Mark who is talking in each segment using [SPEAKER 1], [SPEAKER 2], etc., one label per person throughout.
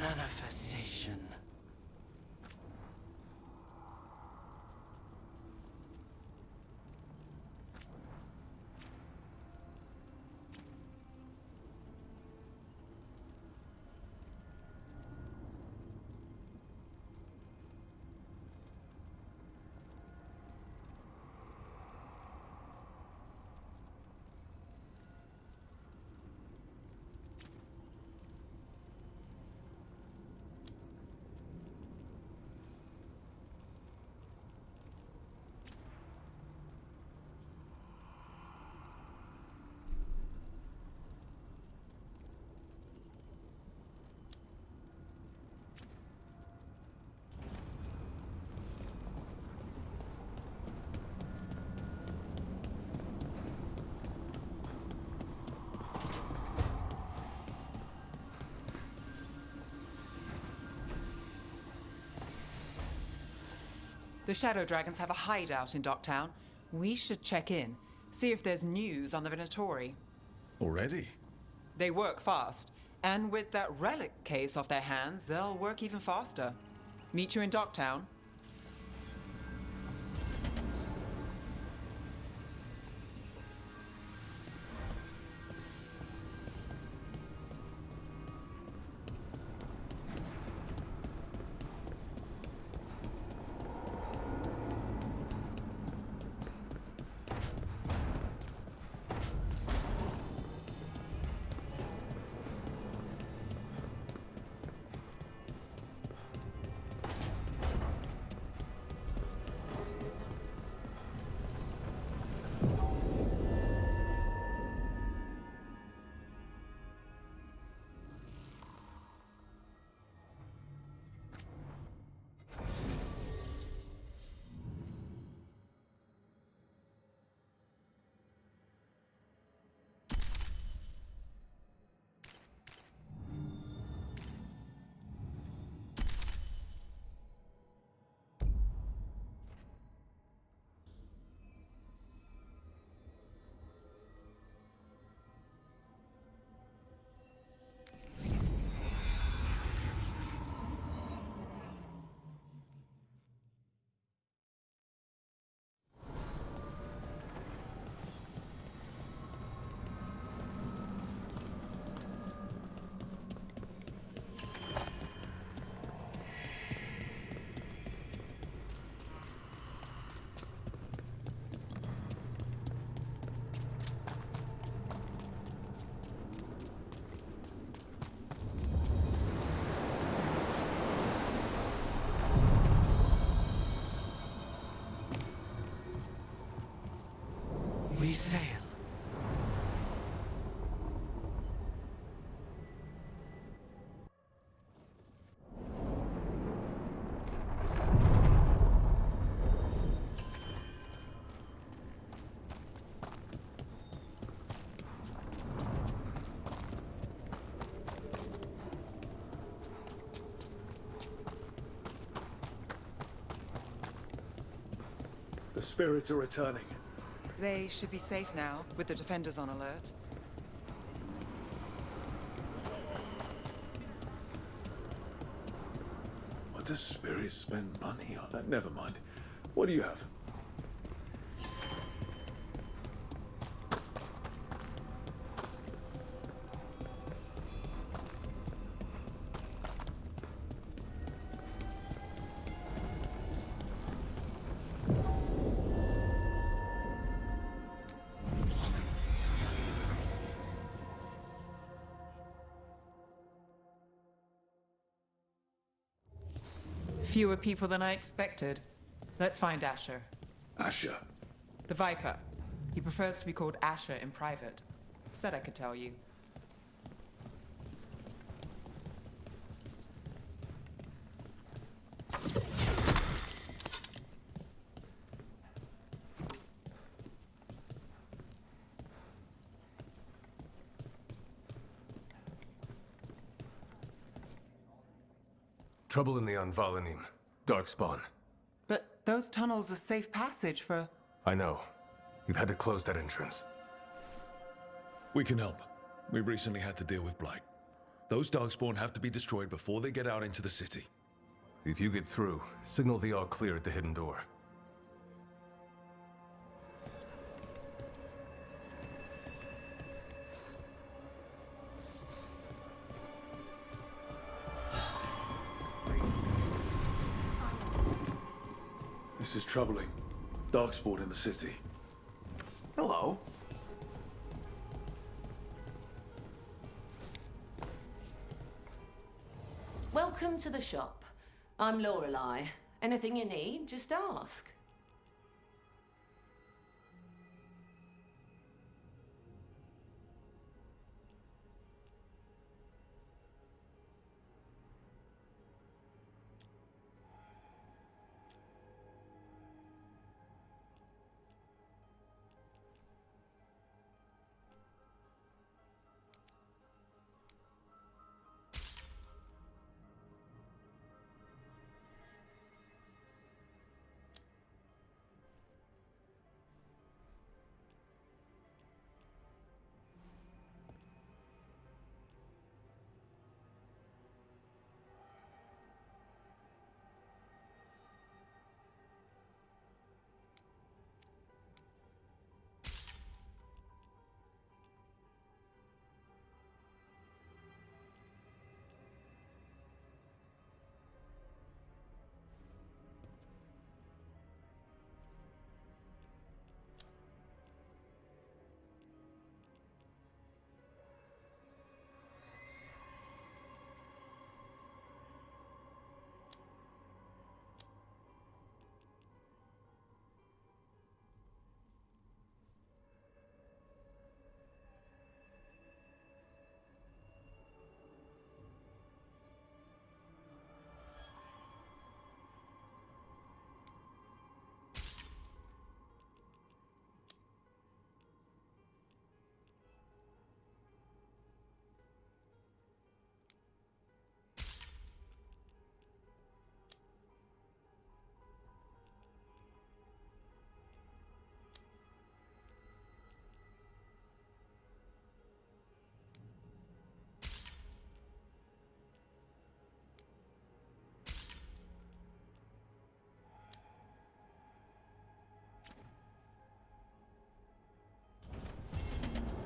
[SPEAKER 1] Manifestation. The Shadow Dragons have a hideout in Docktown. We should check in, see if there's news on the Venatori.
[SPEAKER 2] Already?
[SPEAKER 1] They work fast, and with that relic case off their hands, they'll work even faster. Meet you in Docktown.
[SPEAKER 3] We sail.
[SPEAKER 2] The spirits are returning.
[SPEAKER 1] They should be safe now, with the defenders on alert.
[SPEAKER 2] What does spirits spend money on? Never mind. What do you have?
[SPEAKER 1] Fewer people than I expected. Let's find Asher.
[SPEAKER 2] Asher.
[SPEAKER 1] The Viper. He prefers to be called Asher in private. Said I could tell you.
[SPEAKER 4] Trouble in the Anvalanim. Darkspawn.
[SPEAKER 1] But those tunnels are safe passage for...
[SPEAKER 4] I know. You've had to close that entrance.
[SPEAKER 2] We can help. We recently had to deal with Blight. Those Darkspawn have to be destroyed before they get out into the city.
[SPEAKER 4] If you get through, signal the all clear at the hidden door.
[SPEAKER 2] This is troubling. Darkspawn in the city.
[SPEAKER 3] Hello.
[SPEAKER 5] Welcome to the shop. I'm Lorelei. Anything you need, just ask.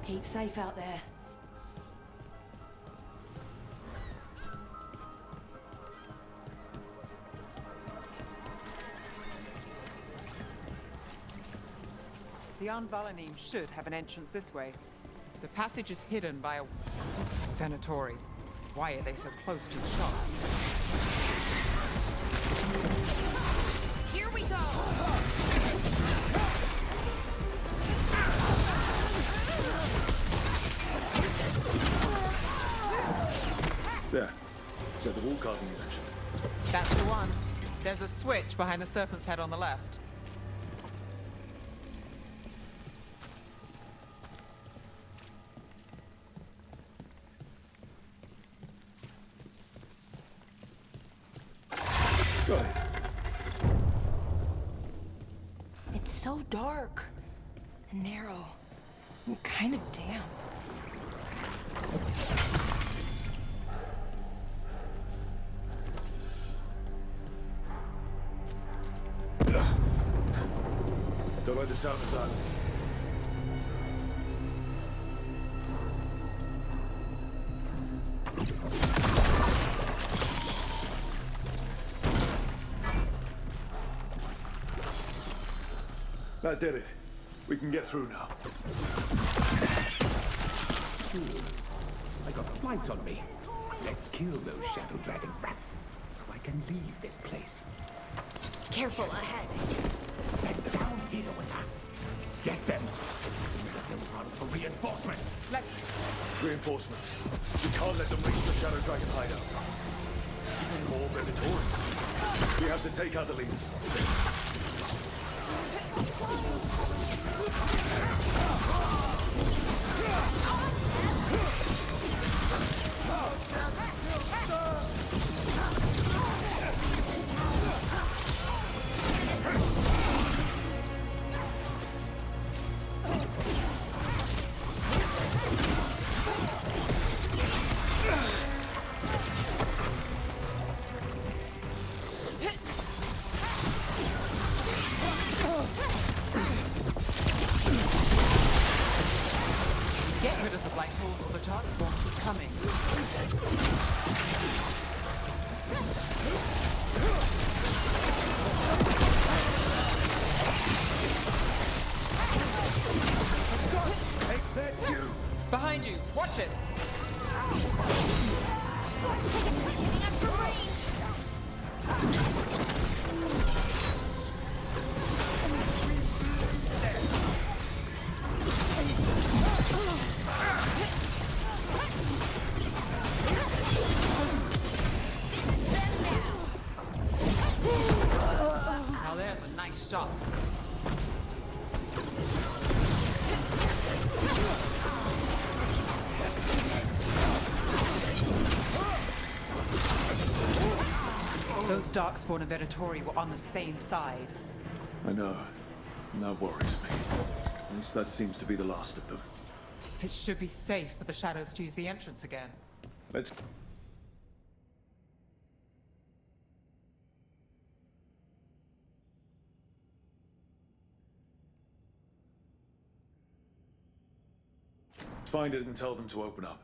[SPEAKER 5] Keep safe out there.
[SPEAKER 1] The Anvalanim should have an entrance this way. The passage is hidden by a Venatori. Why are they so close to the shop?
[SPEAKER 5] Here we go!
[SPEAKER 2] There. Is that the wall carving you mentioned?
[SPEAKER 1] That's the one. There's a switch behind the serpent's head on the left.
[SPEAKER 2] Go ahead.
[SPEAKER 5] It's so dark and narrow and kind of damp.
[SPEAKER 2] Don't like the sound of that. That did it. We can get through now.
[SPEAKER 6] I got a flight on me. Let's kill those Shadow Dragon rats so I can leave this place.
[SPEAKER 5] Careful ahead.
[SPEAKER 6] They're down here with us. Get them. Let them run for reinforcements.
[SPEAKER 2] Reinforcements. We can't let them reach the Shadow Dragon hideout. More Venatori. We have to take out the leaders.
[SPEAKER 1] Get rid of the black holes or the Darkspawn is coming. Behind you! Watch it! Now there's a nice shot. Those Darkspawn and Venatori were on the same side.
[SPEAKER 2] I know. And that worries me. At least that seems to be the last of them.
[SPEAKER 1] It should be safe for the Shadows to use the entrance again.
[SPEAKER 2] Let's... Find it and tell them to open up.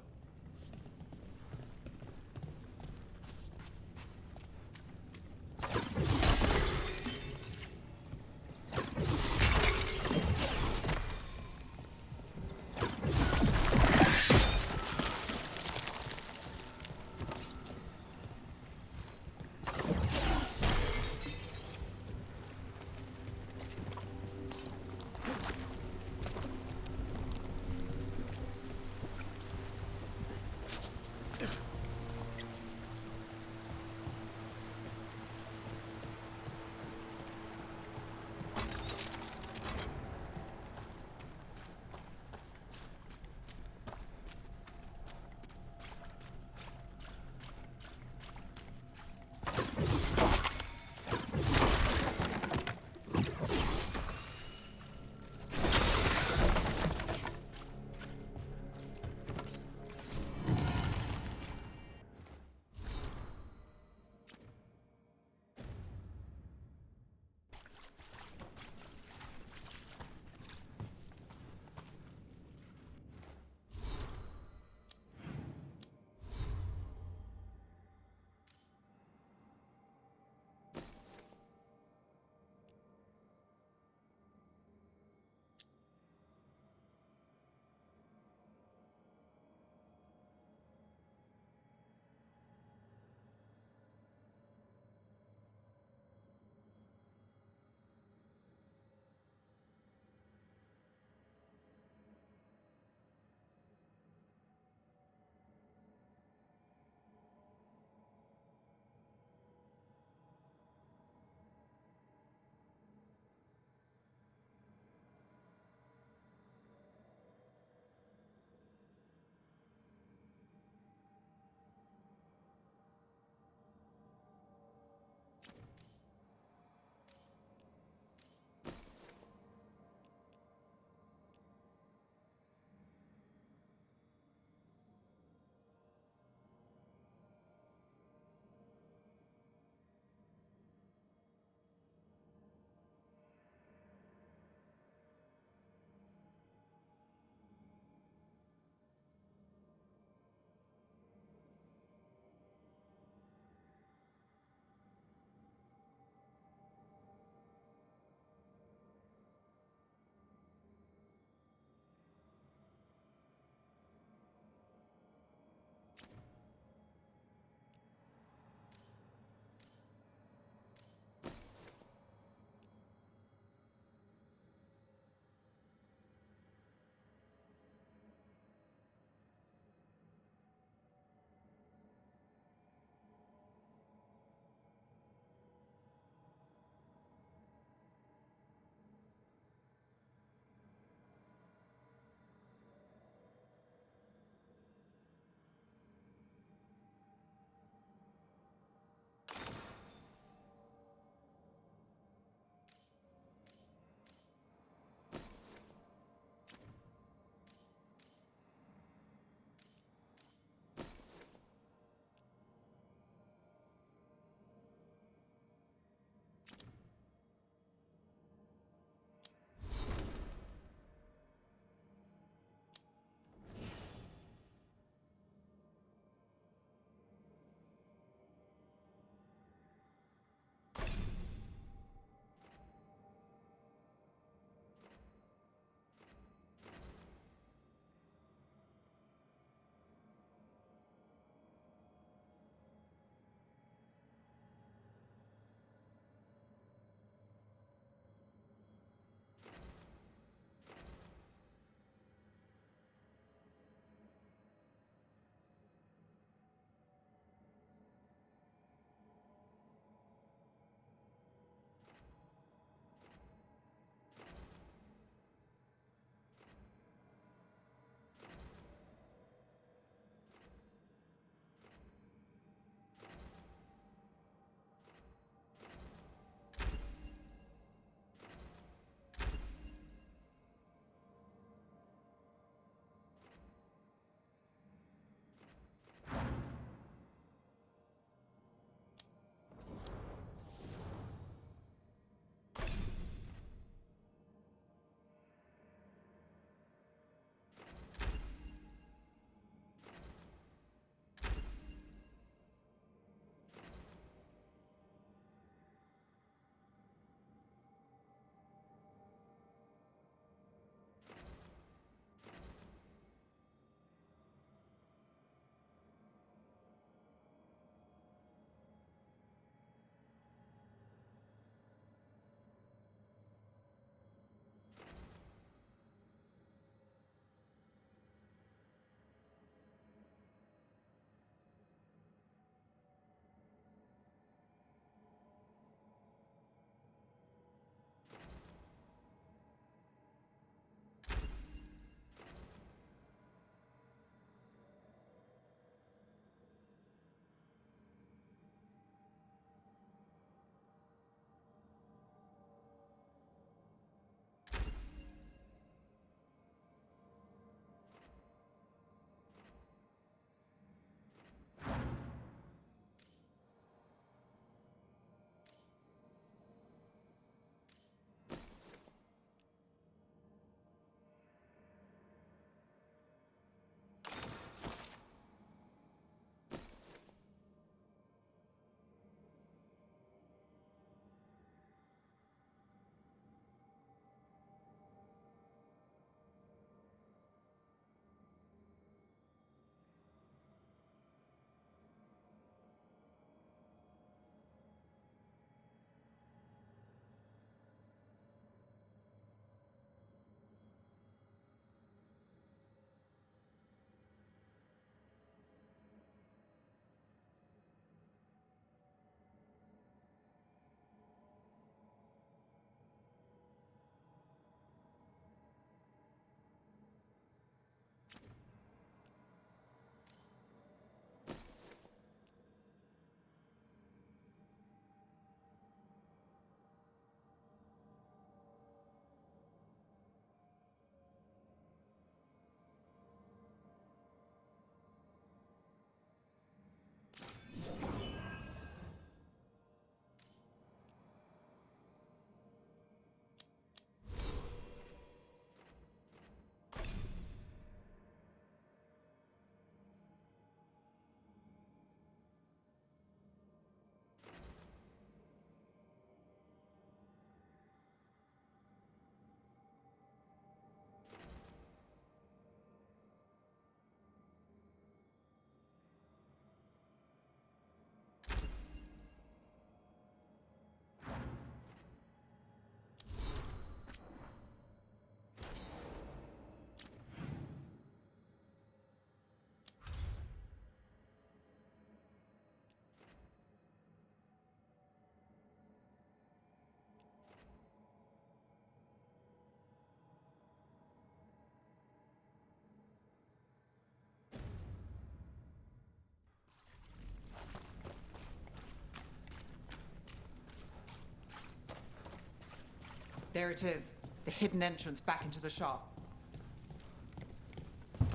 [SPEAKER 1] There it is. The hidden entrance back into the shop.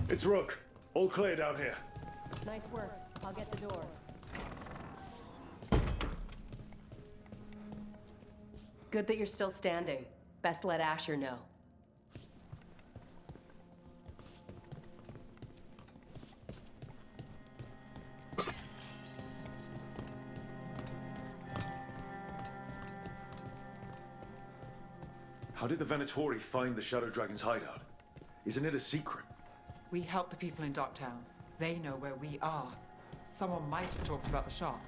[SPEAKER 2] It's Rook. All clear down here.
[SPEAKER 7] Nice work. I'll get the door. Good that you're still standing. Best let Asher know.
[SPEAKER 2] How did the Venatori find the Shadow Dragon's hideout? Isn't it a secret?
[SPEAKER 1] We help the people in Docktown. They know where we are. Someone might have talked about the shop.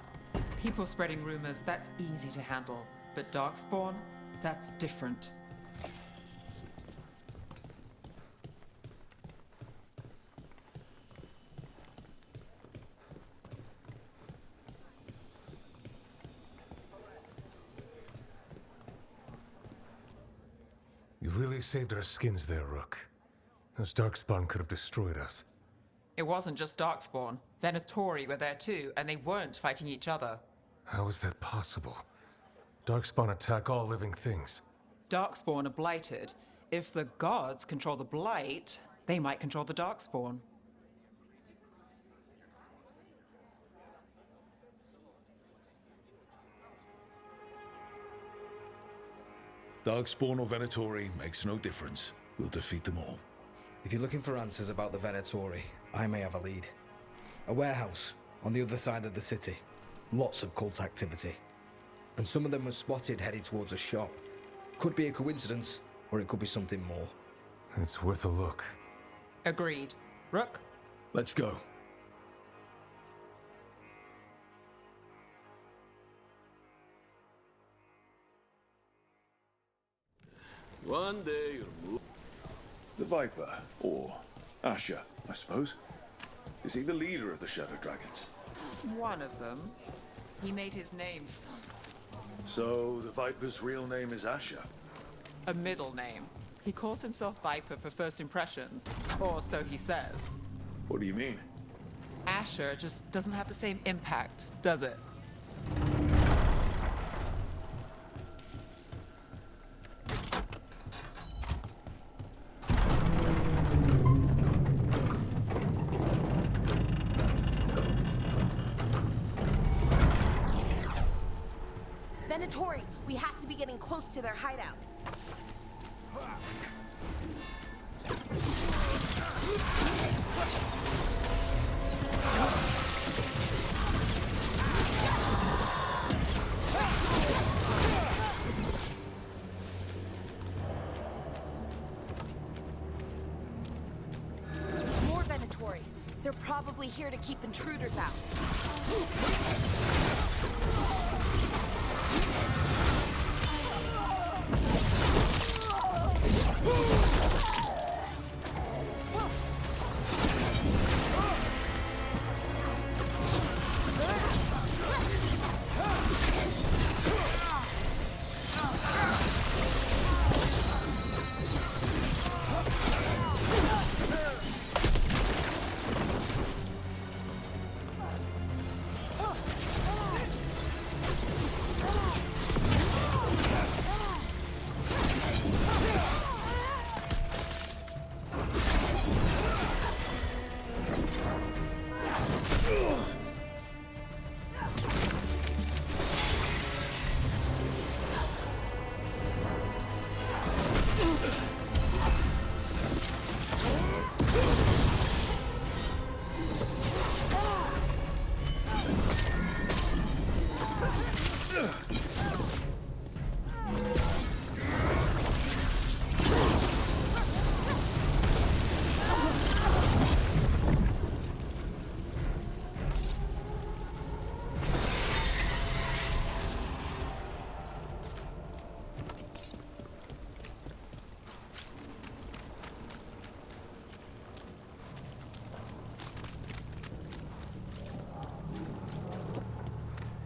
[SPEAKER 1] People spreading rumors, that's easy to handle. But Darkspawn, that's different.
[SPEAKER 4] You really saved our skins there, Rook. Those Darkspawn could have destroyed us.
[SPEAKER 1] It wasn't just Darkspawn. Venatori were there too, and they weren't fighting each other.
[SPEAKER 4] How is that possible? Darkspawn attack all living things.
[SPEAKER 1] Darkspawn are blighted. If the gods control the blight, they might control the Darkspawn.
[SPEAKER 2] Darkspawn or Venatori makes no difference. We'll defeat them all.
[SPEAKER 8] If you're looking for answers about the Venatori, I may have a lead. A warehouse on the other side of the city. Lots of cult activity. And some of them were spotted heading towards a shop. Could be a coincidence, or it could be something more.
[SPEAKER 4] It's worth a look.
[SPEAKER 1] Agreed. Rook?
[SPEAKER 2] Let's go.
[SPEAKER 9] One day you'll move.
[SPEAKER 2] The Viper, or Asher, I suppose. Is he the leader of the Shadow Dragons?
[SPEAKER 1] One of them. He made his name
[SPEAKER 2] So the Viper's real name is Asher.
[SPEAKER 1] a middle name. He calls himself Viper for first impressions, or so he says.
[SPEAKER 2] What do you mean?
[SPEAKER 1] Asher just doesn't have the same impact, does it?
[SPEAKER 10] Venatori, we have to be getting close to their hideout. More Venatori. They're probably here to keep intruders out.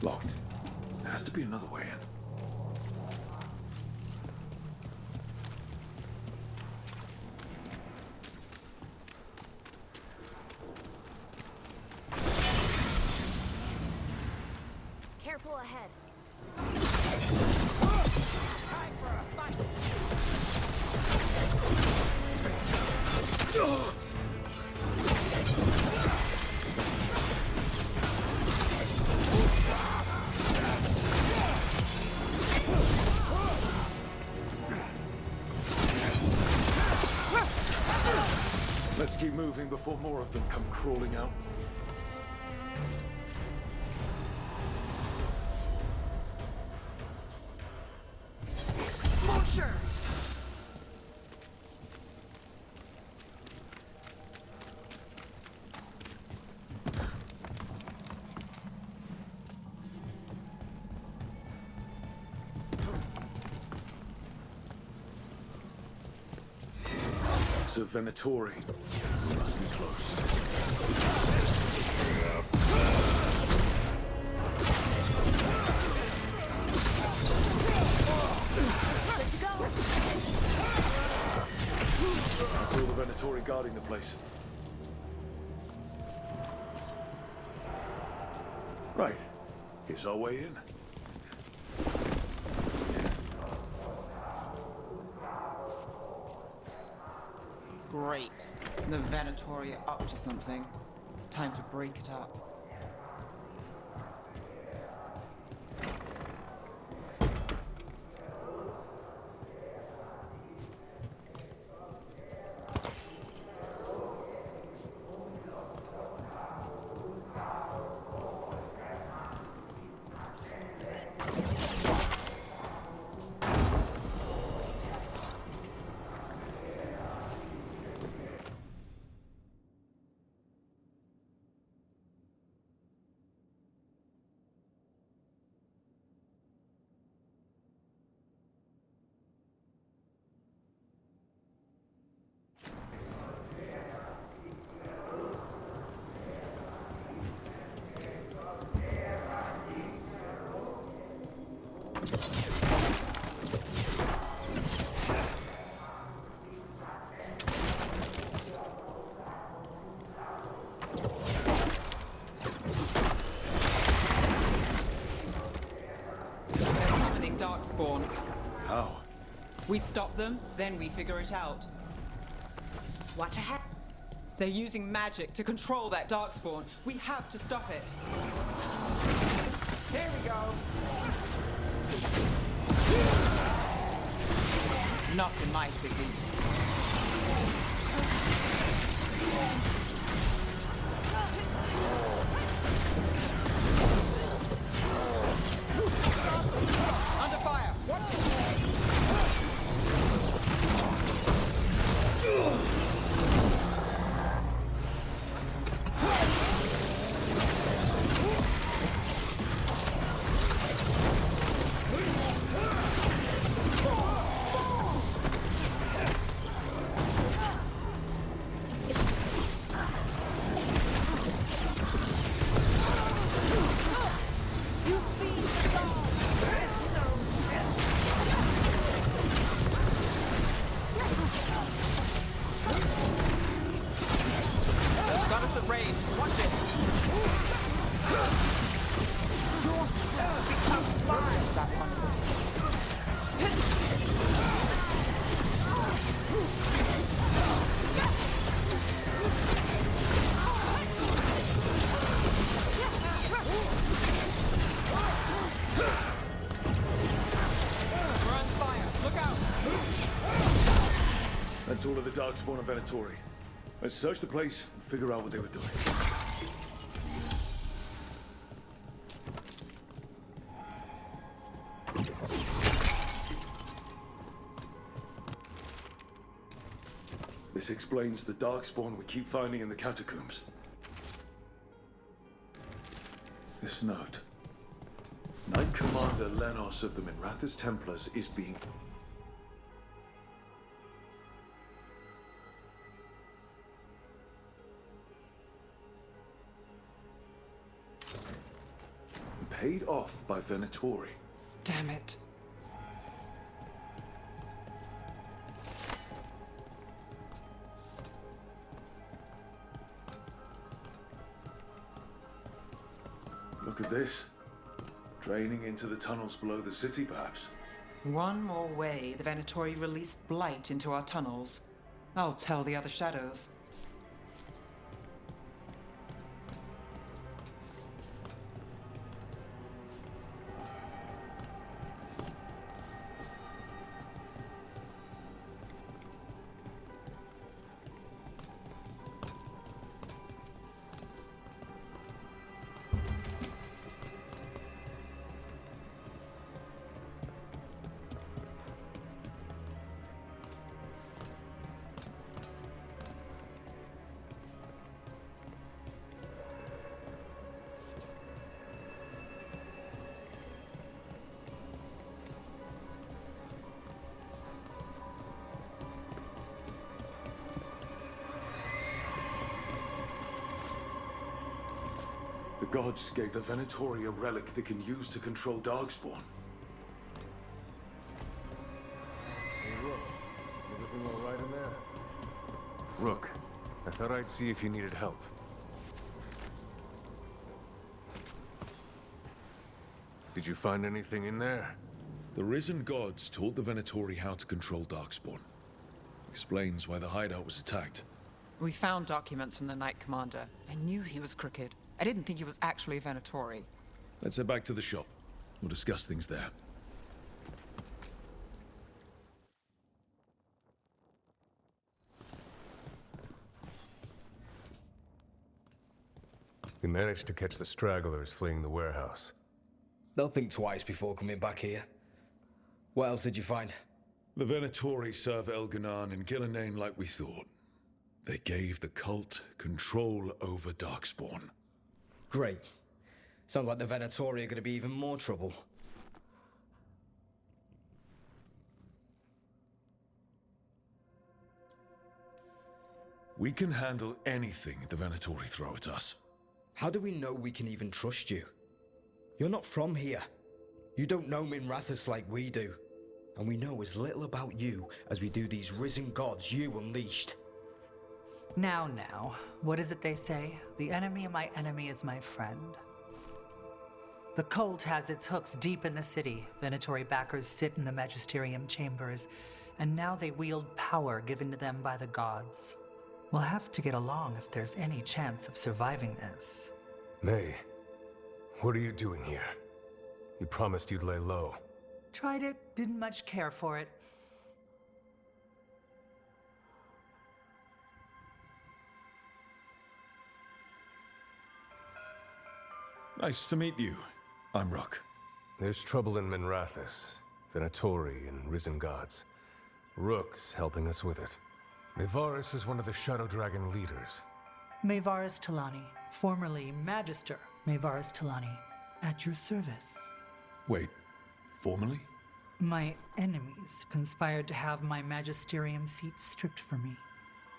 [SPEAKER 2] Locked. There has to be another way in.
[SPEAKER 10] Careful ahead.
[SPEAKER 2] Let's keep moving before more of them come crawling out.
[SPEAKER 10] Scorcher!
[SPEAKER 2] It's a Venatori. Must be close. I feel the Venatori guarding the place. Right. Here's our way in.
[SPEAKER 1] Great. The Venatori are up to something. Time to break it up. Darkspawn.
[SPEAKER 2] How?
[SPEAKER 1] We stop them, then we figure it out.
[SPEAKER 10] Watch ahead.
[SPEAKER 1] They're using magic to control that Darkspawn. We have to stop it. Here we go. Not in my city. Under fire! Watch it! Got us at range. Watch it. Where's that one? We're on fire. Look out.
[SPEAKER 2] That's all of the Darkspawn and Venatori. Let's search the place and figure out what they were doing. This explains the Darkspawn we keep finding in the catacombs. This note. Knight Commander Lenos of the Minrathous Templars is being... paid off by Venatori.
[SPEAKER 1] Damn it.
[SPEAKER 2] Look at this. Draining into the tunnels below the city, perhaps.
[SPEAKER 1] One more way the Venatori released blight into our tunnels. I'll tell the other shadows.
[SPEAKER 2] The gods gave the Venatori a relic they can use to control Darkspawn.
[SPEAKER 4] Hey, Rook. Everything all right in there? Rook, I thought I'd see if you needed help. Did you find anything in there?
[SPEAKER 2] The risen gods taught the Venatori how to control Darkspawn. Explains why the hideout was attacked.
[SPEAKER 1] We found documents from the Knight Commander. I knew he was crooked. I didn't think he was actually a Venatori.
[SPEAKER 2] Let's head back to the shop. We'll discuss things there.
[SPEAKER 4] We managed to catch the stragglers fleeing the warehouse.
[SPEAKER 8] They'll think twice before coming back here. What else did you find?
[SPEAKER 2] The Venatori serve Elganan and Gillenane like we thought. They gave the cult control over Darkspawn.
[SPEAKER 8] Great. Sounds like the Venatori are going to be even more trouble.
[SPEAKER 2] We can handle anything the Venatori throw at us.
[SPEAKER 8] How do we know we can even trust you? You're not from here. You don't know Minrathous like we do. And we know as little about you as we do these risen gods you unleashed.
[SPEAKER 11] Now, what is it they say? The enemy of my enemy is my friend. The cult has its hooks deep in the city. Venatori backers sit in the Magisterium chambers, and now they wield power given to them by the gods. We'll have to get along if there's any chance of surviving this.
[SPEAKER 4] May, what are you doing here? You promised you'd lay low.
[SPEAKER 11] Tried it, didn't much care for it.
[SPEAKER 2] Nice to meet you. I'm Rook.
[SPEAKER 4] There's trouble in Minrathous, Venatori and risen gods. Rook's helping us with it. Mayvarus is one of the Shadow Dragon leaders.
[SPEAKER 11] Mayvarus Talani, formerly Magister Mayvarus Talani, at your service.
[SPEAKER 2] Wait, formally?
[SPEAKER 11] My enemies conspired to have my magisterium seat stripped from me.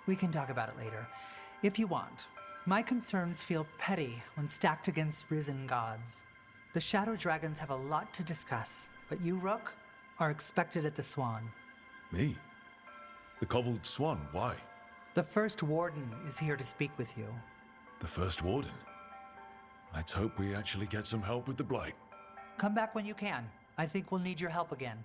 [SPEAKER 11] We can talk about it later, if you want. My concerns feel petty when stacked against risen gods. The Shadow Dragons have a lot to discuss, but you, Rook, are expected at the Swan.
[SPEAKER 2] Me? The Cobbled Swan, why?
[SPEAKER 11] The First Warden is here to speak with you.
[SPEAKER 2] The First Warden? Let's hope we actually get some help with the Blight.
[SPEAKER 11] Come back when you can. I think we'll need your help again.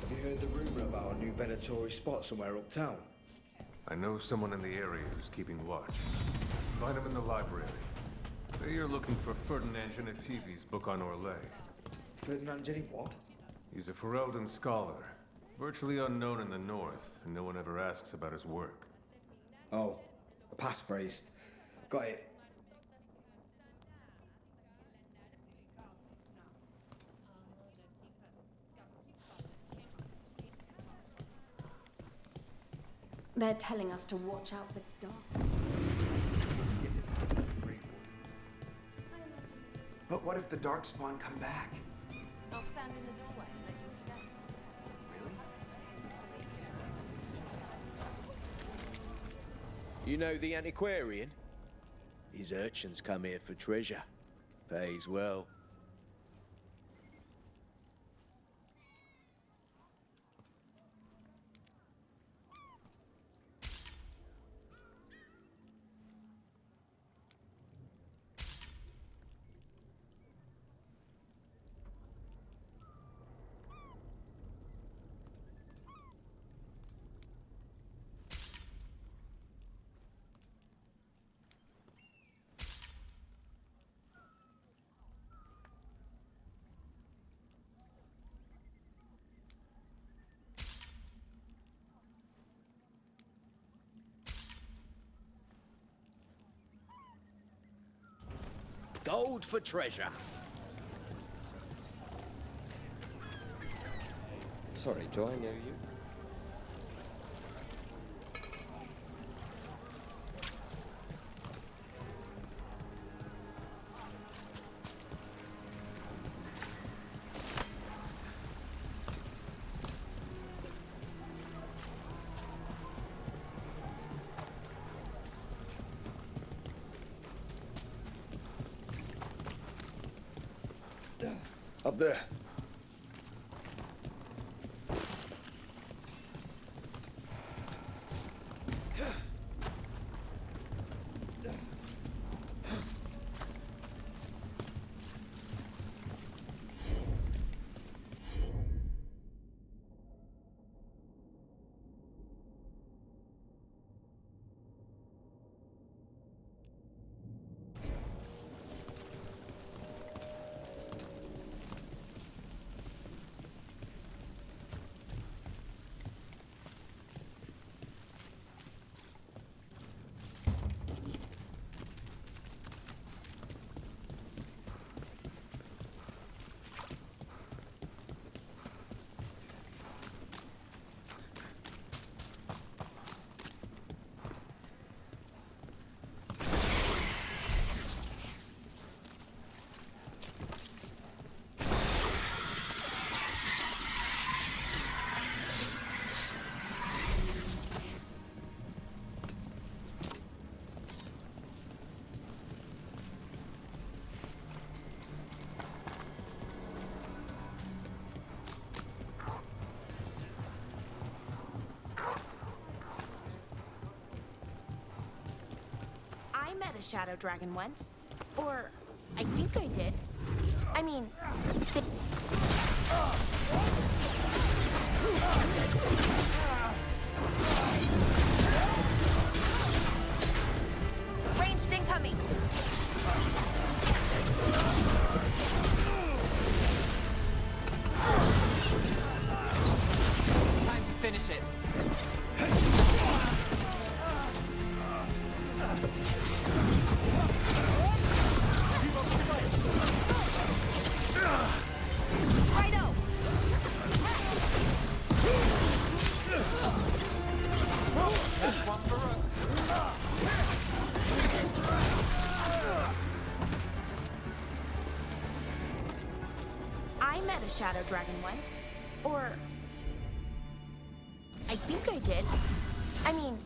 [SPEAKER 8] Have you heard the rumor about a new Venatori spot somewhere uptown?
[SPEAKER 4] I know someone in the area who's keeping watch. Find him in the library. Say you're looking for Ferdinand Genetivi's book on Orlais.
[SPEAKER 8] Ferdinand Jenny what?
[SPEAKER 4] He's a Ferelden scholar, virtually unknown in the north, and no one ever asks about his work.
[SPEAKER 8] Oh, a passphrase. Got it.
[SPEAKER 7] They're telling us to watch out for dark.
[SPEAKER 3] But what if the Darkspawn come back?
[SPEAKER 5] I'll stand in the doorway and let you escape.
[SPEAKER 12] You know the antiquarian? His urchins come here for treasure. Pays well. Gold for treasure.
[SPEAKER 13] Sorry, do I know you?
[SPEAKER 2] Up there.
[SPEAKER 10] I met a shadow dragon once. Or, I think I did. I mean, ranged incoming.
[SPEAKER 1] Time to finish it.
[SPEAKER 10] Righto!
[SPEAKER 1] One for Rook.
[SPEAKER 10] I met a shadow dragon once. Or, I think I did. I mean,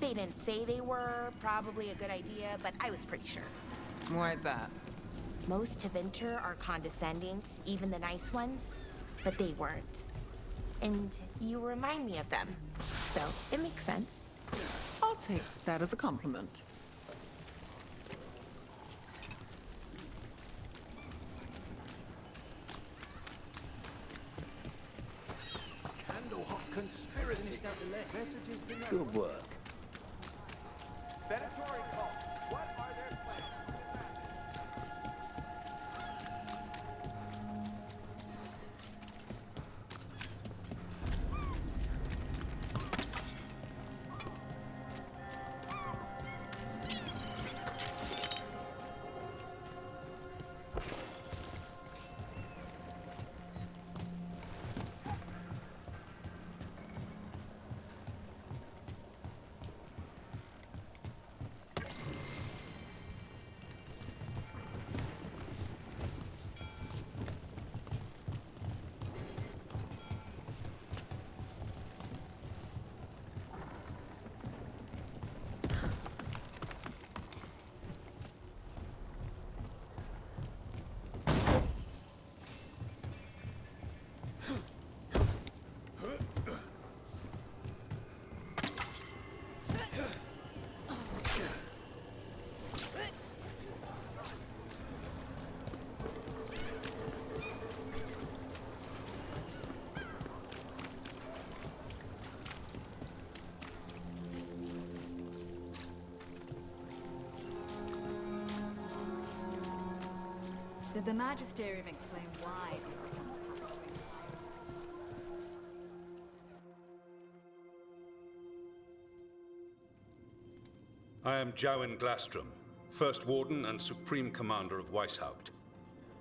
[SPEAKER 10] they didn't say they were probably a good idea, but I was pretty sure.
[SPEAKER 1] Why is that?
[SPEAKER 10] Most Tevinter are condescending, even the nice ones, but they weren't. And you remind me of them, so it makes sense.
[SPEAKER 1] I'll take that as a compliment.
[SPEAKER 6] Candlehot conspiracy.
[SPEAKER 12] Good work.
[SPEAKER 3] Venatori call. What are their plans?
[SPEAKER 14] Did the Magisterium explain why?
[SPEAKER 15] I am Jowen Glastrom, First Warden and Supreme Commander of Weishaupt.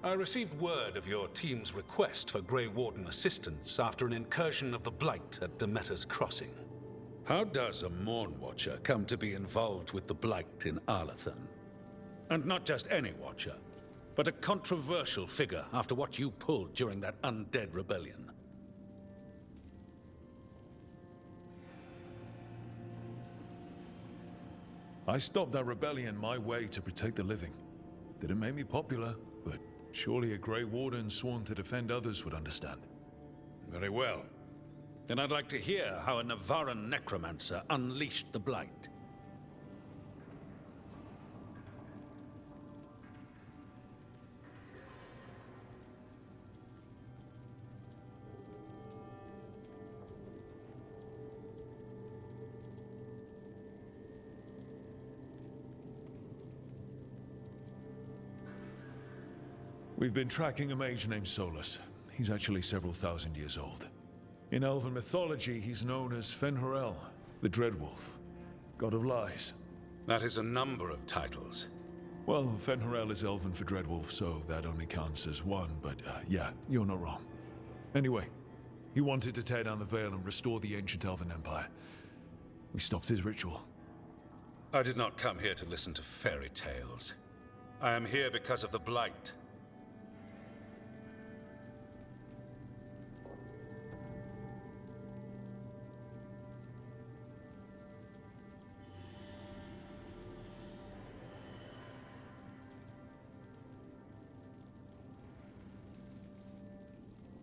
[SPEAKER 15] I received word of your team's request for Grey Warden assistance after an incursion of the Blight at Demeter's Crossing. How does a Morn Watcher come to be involved with the Blight in Arlathan? And not just any Watcher, but a controversial figure after what you pulled during that undead rebellion.
[SPEAKER 2] I stopped that rebellion my way to protect the living. Didn't make me popular, but surely a Grey Warden sworn to defend others would understand.
[SPEAKER 15] Very well. Then I'd like to hear how a Navaran necromancer unleashed the Blight.
[SPEAKER 2] We've been tracking a mage named Solus. He's actually several thousand years old. In Elven mythology, he's known as Fen'Harel, the Dreadwolf, god of lies.
[SPEAKER 15] That is a number of titles.
[SPEAKER 2] Well, Fen'Harel is Elven for Dreadwolf, so that only counts as one, but yeah, you're not wrong. Anyway, he wanted to tear down the Veil and restore the ancient Elven Empire. We stopped his ritual.
[SPEAKER 15] I did not come here to listen to fairy tales. I am here because of the Blight.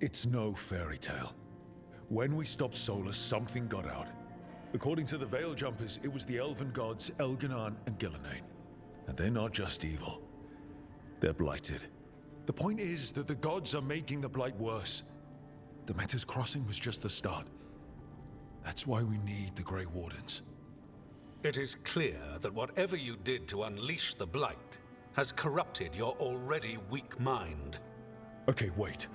[SPEAKER 2] It's no fairy tale. When we stopped Solus, something got out. According to the Veil Jumpers, it was the Elven gods Elganan and Gillenane. And they're not just evil. They're blighted. The point is that the gods are making the Blight worse. Demeter's Crossing was just the start. That's why we need the Grey Wardens.
[SPEAKER 15] It is clear that whatever you did to unleash the Blight has corrupted your already weak mind.
[SPEAKER 2] Okay, wait.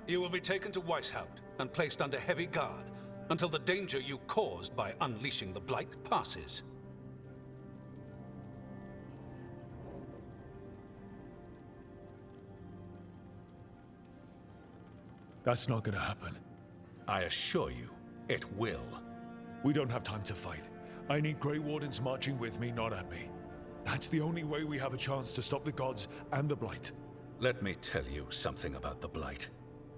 [SPEAKER 15] You will be taken to Weishaupt and placed under heavy guard until the danger you caused by unleashing the Blight passes.
[SPEAKER 2] That's not gonna happen.
[SPEAKER 15] I assure you, it will.
[SPEAKER 2] We don't have time to fight. I need Grey Wardens marching with me, not at me. That's the only way we have a chance to stop the gods and the Blight.
[SPEAKER 15] Let me tell you something about the Blight.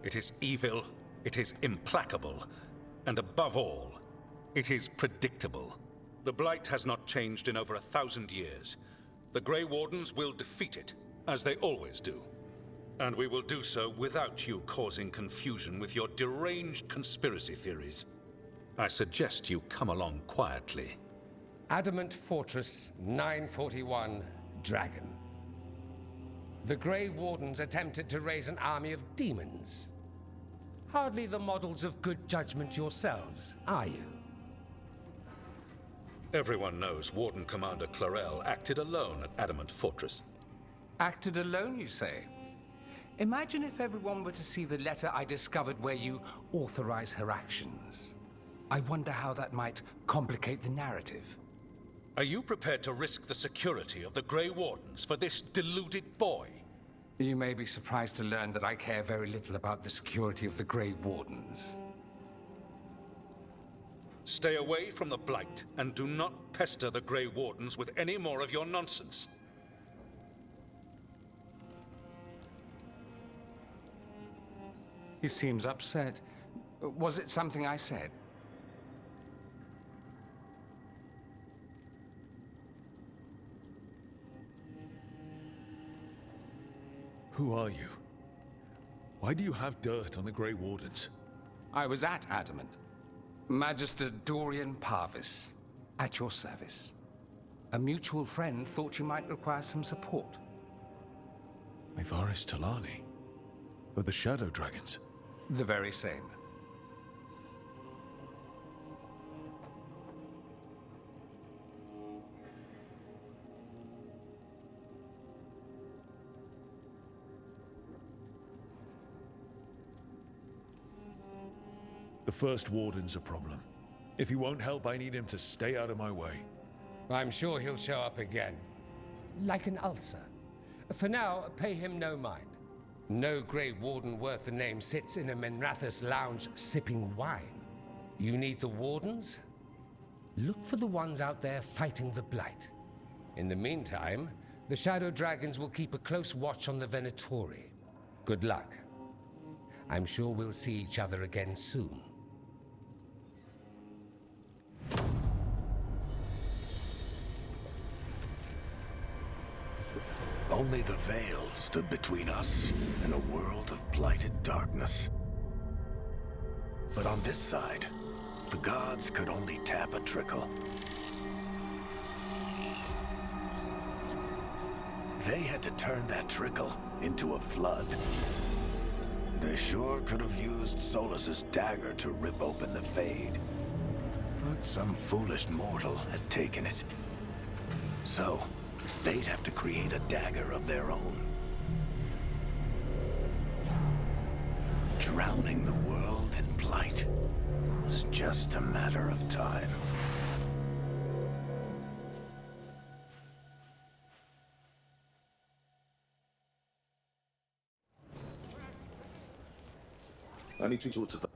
[SPEAKER 15] It is evil, it is implacable, and above all, it is predictable. The Blight has not changed in over 1,000 years. The Grey Wardens will defeat it, as they always do. And we will do so without you causing confusion with your deranged conspiracy theories. I suggest you come along quietly.
[SPEAKER 16] Adamant Fortress 941, Dragon. The Grey Wardens attempted to raise an army of demons. Hardly the models of good judgment yourselves, are you?
[SPEAKER 15] Everyone knows Warden Commander Clarel acted alone at Adamant Fortress.
[SPEAKER 16] Acted alone, you say? Imagine if everyone were to see the letter I discovered where you authorize her actions. I wonder how that might complicate the narrative.
[SPEAKER 15] Are you prepared to risk the security of the Grey Wardens for this deluded boy?
[SPEAKER 16] You may be surprised to learn that I care very little about the security of the Grey Wardens.
[SPEAKER 15] Stay away from the Blight, and do not pester the Grey Wardens with any more of your nonsense.
[SPEAKER 16] He seems upset. Was it something I said?
[SPEAKER 2] Who are you? Why do you have dirt on the Grey Wardens?
[SPEAKER 16] I was at Adamant. Magister Dorian Parvis, at your service. A mutual friend thought you might require some support.
[SPEAKER 2] Myvaris Talani? Of the Shadow Dragons?
[SPEAKER 16] The very same.
[SPEAKER 2] First Warden's a problem. If he won't help, I need him to stay out of my way.
[SPEAKER 16] I'm sure he'll show up again. Like an ulcer. For now, pay him no mind. No Grey Warden worth the name sits in a Minrathous lounge sipping wine. You need the Wardens? Look for the ones out there fighting the Blight. In the meantime, the Shadow Dragons will keep a close watch on the Venatori. Good luck. I'm sure we'll see each other again soon.
[SPEAKER 17] Only the Veil stood between us and a world of blighted darkness. But on this side, the gods could only tap a trickle. They had to turn that trickle into a flood. They sure could have used Solus's dagger to rip open the Fade. But some foolish mortal had taken it. So, they'd have to create a dagger of their own. Drowning the world in blight was just a matter of time.
[SPEAKER 9] I need to talk to them.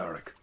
[SPEAKER 17] Eric,